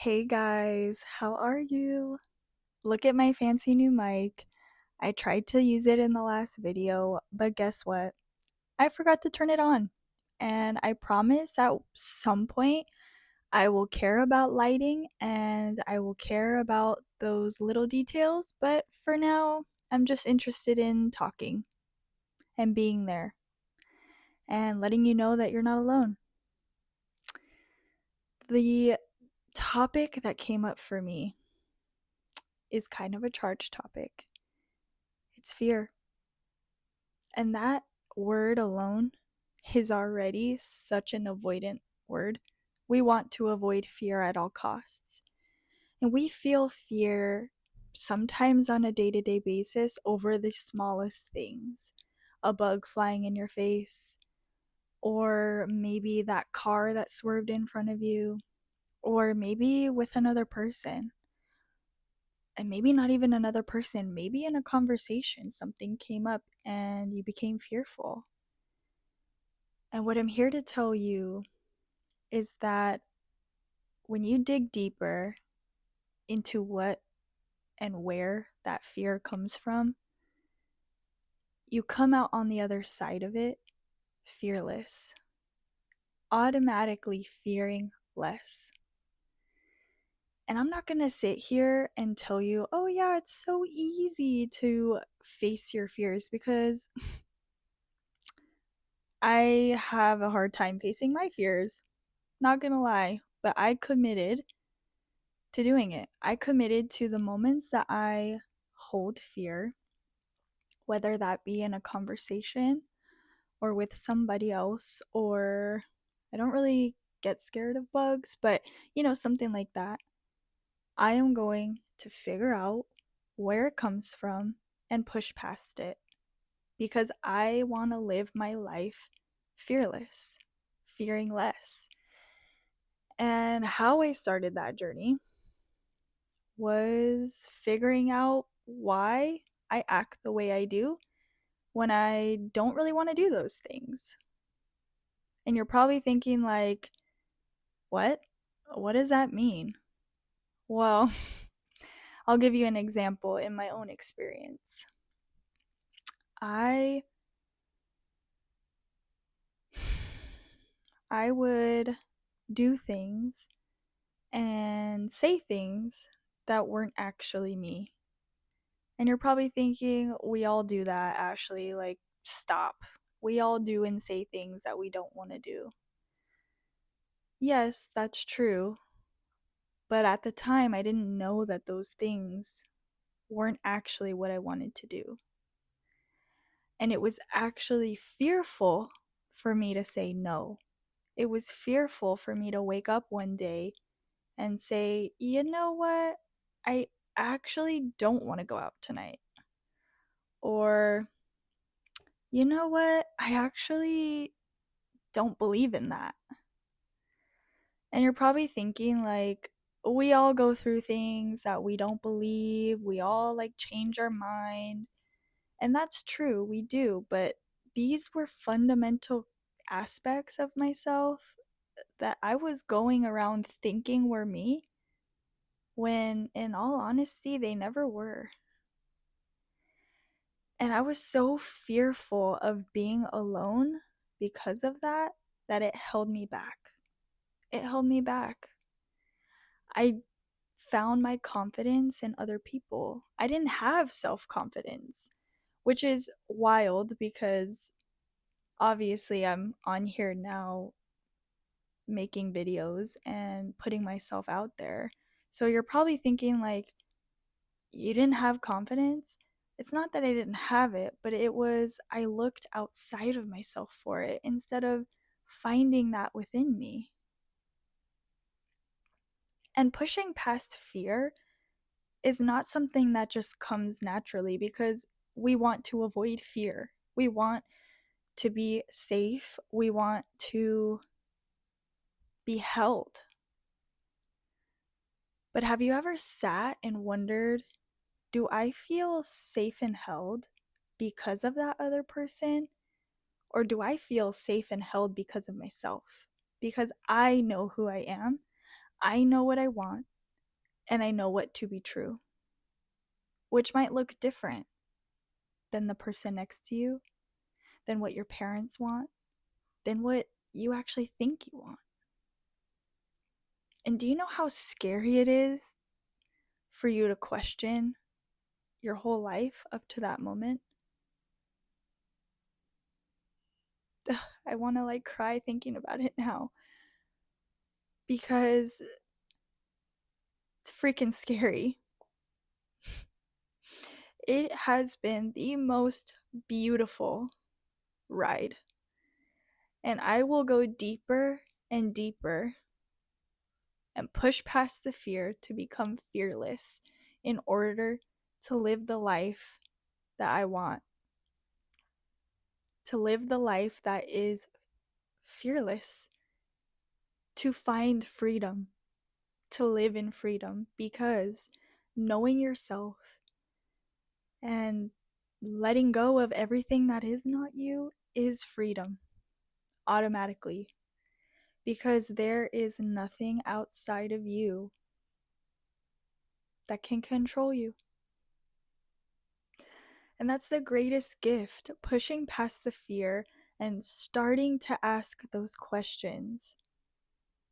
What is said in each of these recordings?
Hey guys, how are you? Look at my fancy new mic. I tried to use it in the last video, but guess what? I forgot to turn it on. And I promise at some point I will care about lighting and I will care about those little details, but for now, I'm just interested in talking and being there and letting you know that you're not alone. The topic that came up for me is kind of a charged topic. It's fear. And that word alone is already such an avoidant word. We want to avoid fear at all costs. And we feel fear sometimes on a day to day basis over the smallest things, a bug flying in your face, or maybe that car that swerved in front of you, or maybe with another person. And maybe not even another person, maybe in a conversation, something came up and you became fearful. And what I'm here to tell you is that when you dig deeper into what and where that fear comes from, you come out on the other side of it fearless, automatically fearing less. And I'm not going to sit here and tell you, oh, yeah, it's so easy to face your fears because I have a hard time facing my fears. Not going to lie, but I committed to doing it. I committed to the moments that I hold fear, whether that be in a conversation or with somebody else, or I don't really get scared of bugs, but something like that. I am going to figure out where it comes from and push past it because I want to live my life fearless, fearing less. And how I started that journey was figuring out why I act the way I do when I don't really want to do those things. And you're probably thinking, like, what? What does that mean? Well, I'll give you an example in my own experience. I I would do things and say things that weren't actually me. And you're probably thinking, we all do that, Ashley. Like, stop. We all do and say things that we don't want to do. Yes, that's true. But at the time, I didn't know that those things weren't actually what I wanted to do. And it was actually fearful for me to say no. It was fearful for me to wake up one day and say, you know what? I actually don't want to go out tonight. Or, you know what? I actually don't believe in that. And you're probably thinking, like, we all go through things that we don't believe. We all, like, change our mind. And that's true, we do. But these were fundamental aspects of myself that I was going around thinking were me, when in all honesty, they never were. And I was so fearful of being alone because of that, that it held me back. It held me back. I found my confidence in other people. I didn't have self confidence, which is wild because obviously I'm on here now making videos and putting myself out there. So you're probably thinking, like, you didn't have confidence. It's not that I didn't have it, but it was I looked outside of myself for it instead of finding that within me. And pushing past fear is not something that just comes naturally because we want to avoid fear. We want to be safe. We want to be held. But have you ever sat and wondered, do I feel safe and held because of that other person? Or do I feel safe and held because of myself? Because I know who I am. I know what I want. and I know what to be true, which might look different than the person next to you, than what your parents want, than what you actually think you want. And do you know how scary it is for you to question your whole life up to that moment? Ugh, I want to like cry thinking about it now because it's freaking scary. It has been the most beautiful ride. And I will go deeper and deeper and push past the fear to become fearless in order to live the life that I want. To live the life that is fearless. To find freedom. To live in freedom. Because knowing yourself and letting go of everything that is not you is freedom. Automatically. Because there is nothing outside of you that can control you. And that's the greatest gift, pushing past the fear and starting to ask those questions.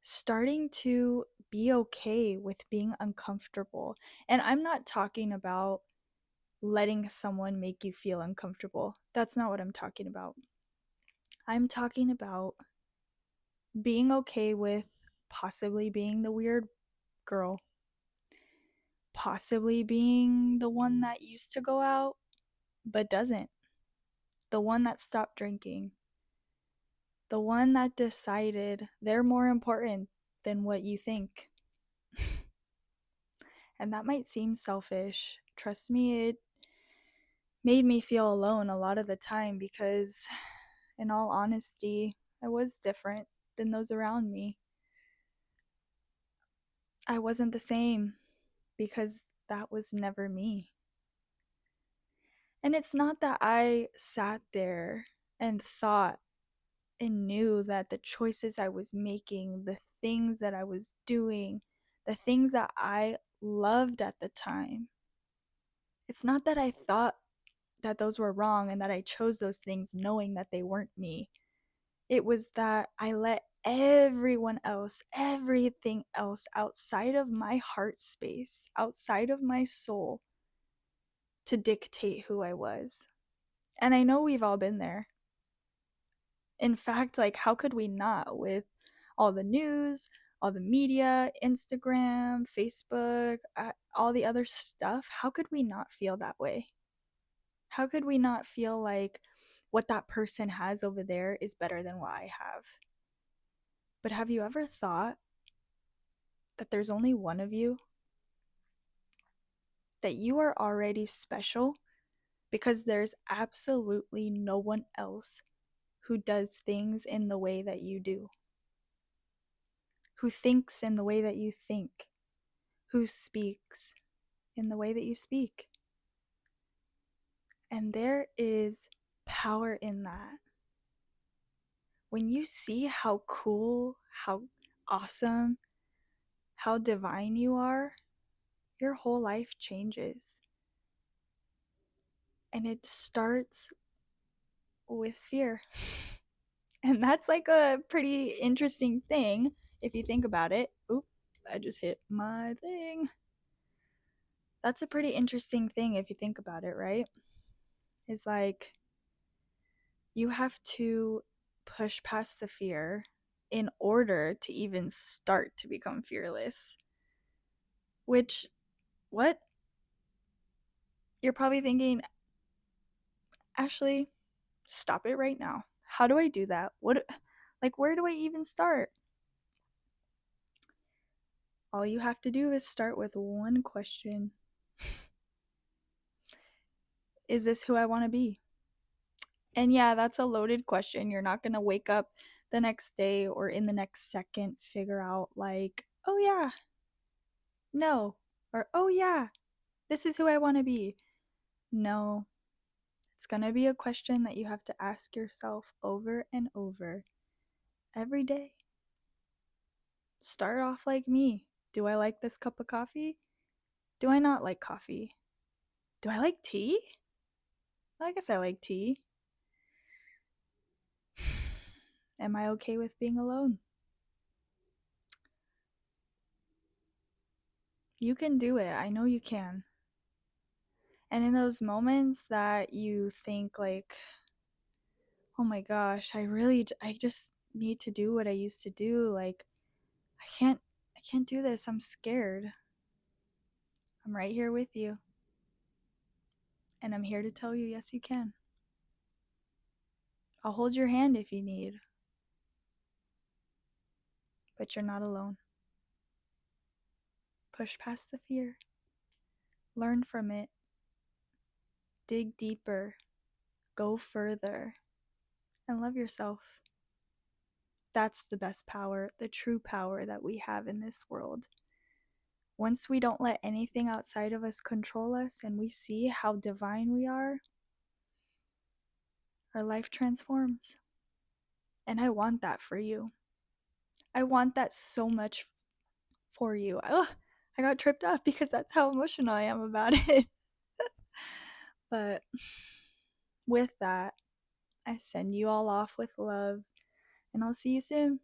Starting to be okay with being uncomfortable. And I'm not talking about letting someone make you feel uncomfortable. That's not what I'm talking about. I'm talking about being okay with possibly being the weird girl, possibly being the one that used to go out but doesn't, the one that stopped drinking, the one that decided they're more important than what you think. And that might seem selfish. Trust me, it made me feel alone a lot of the time because, in all honesty, I was different than those around me. I wasn't the same because that was never me. And it's not that I sat there and thought and knew that the choices I was making, the things that I was doing, the things that I loved at the time, it's not that I thought that those were wrong and that I chose those things knowing that they weren't me. It was that I let everyone else, everything else outside of my heart space, outside of my soul, to dictate who I was. And I know we've all been there. In fact, like, how could we not with all the news, all the media, Instagram, Facebook, all the other stuff? How could we not feel that way? How could we not feel like what that person has over there is better than what I have? But have you ever thought that there's only one of you? That you are already special because there's absolutely no one else who does things in the way that you do, who thinks in the way that you think, who speaks in the way that you speak. And there is power in that. When you see how cool, how awesome, how divine you are, your whole life changes. And it starts with fear. And that's like a pretty interesting thing if you think about it. Oop, I just hit my thing. That's a pretty interesting thing if you think about it, right? It's like you have to push past the fear in order to even start to become fearless. Which, what? You're probably thinking, Ashley, stop it right now. How do I do that? Like, where do I even start? All you have to do is start with one question. Is this who I want to be? And yeah, that's a loaded question. You're not going to wake up the next day or in the next second figure out, like, oh yeah, no, or oh yeah, this is who I want to be. No, it's going to be a question that you have to ask yourself over and over every day. Start off like me. Do I like this cup of coffee? Do I not like coffee? Do I like tea? Well, I guess I like tea. Am I okay with being alone? You can do it. I know you can. And in those moments that you think like, "Oh my gosh, I just need to do what I used to do. Like, I can't do this. I'm scared." I'm right here with you. And I'm here to tell you, yes, you can. I'll hold your hand if you need, but you're not alone. Push past the fear, learn from it, dig deeper, go further, and love yourself. That's the best power, the true power that we have in this world. Once we don't let anything outside of us control us and we see how divine we are, our life transforms. And I want that for you. I want that so much for you. Ugh, I got tripped up because that's how emotional I am about it. But with that, I send you all off with love, and I'll see you soon.